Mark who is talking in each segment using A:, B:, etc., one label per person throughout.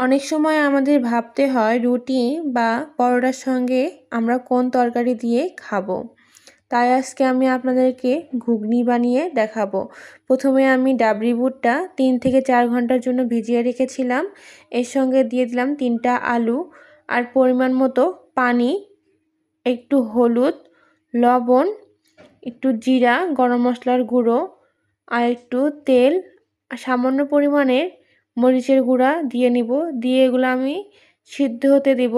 A: অনেক সময় আমাদের ভাবতে হয় রুটি বা পরোটার সঙ্গে আমরা কোন তরকারি দিয়ে খাবো। তাই আজকে আমি আপনাদেরকে ঘুগনি বানিয়ে দেখাবো। প্রথমে আমি ডাবরি বুটটা 3 থেকে 4 ঘন্টার জন্য ভিজিয়ে রেখেছিলাম। এর সঙ্গে দিয়ে দিলাম 3টা আলু আর পরিমাণ মতো পানি, একটু হলুদ, লবণ, একটু জিরা, গরম মশলার গুঁড়ো আর একটু তেল, সামান্য পরিমাণের মরিচের গুঁড়া দিয়ে নিব। দিয়ে এগুলো আমি সিদ্ধ হতে দিব।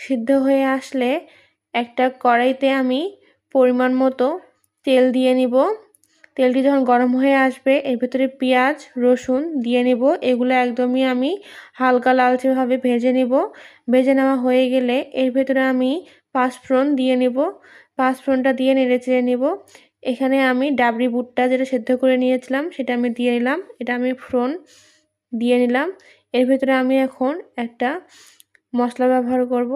A: সিদ্ধ হয়ে আসলে একটা কড়াইতে আমি পরিমাণ মতো তেল দিয়ে নিব। তেলটি যখন গরম হয়ে আসবে এর ভিতরে পেঁয়াজ, রসুন দিয়ে নিব। এগুলো একদমই আমি হালকা লালচেভাবে ভেজে নিব। ভেজে নেওয়া হয়ে গেলে এর ভেতরে আমি পাঁচফোড়ন দিয়ে নিব। পাঁচফোড়নটা দিয়ে নেড়েচেড়ে নিব। এখানে আমি ডাবরি বুটটা যেটা সেদ্ধ করে নিয়েছিলাম সেটা আমি দিয়ে নিলাম। এটা আমি ফোড়ন দিয়ে নিলাম। এর ভেতরে আমি এখন একটা মশলা ব্যবহার করব।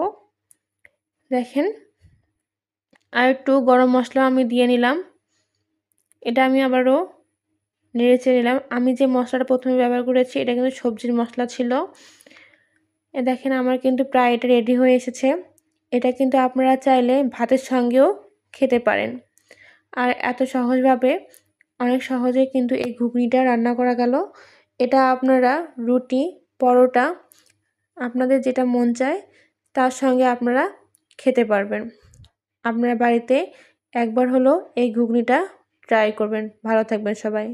A: দেখেন, আর একটু গরম মশলা আমি দিয়ে নিলাম। এটা আমি আবারও নেড়েচেড়ে নিলাম। আমি যে মশলাটা প্রথমে ব্যবহার করেছি এটা কিন্তু সবজির মশলা ছিল। দেখেন আমার কিন্তু প্রায় এটা রেডি হয়ে এসেছে। এটা কিন্তু আপনারা চাইলে ভাতের সঙ্গেও খেতে পারেন। আর এত সহজভাবে অনেক সহজে কিন্তু এই ঘুগনিটা রান্না করা গেল। এটা আপনারা রুটি, পরোটা আপনাদের যেটা মন চায় তার সঙ্গে আপনারা খেতে পারবেন। আপনারা বাড়িতে একবার হলেও এই ঘুগনিটা ট্রাই করবেন। ভালো থাকবেন সবাই।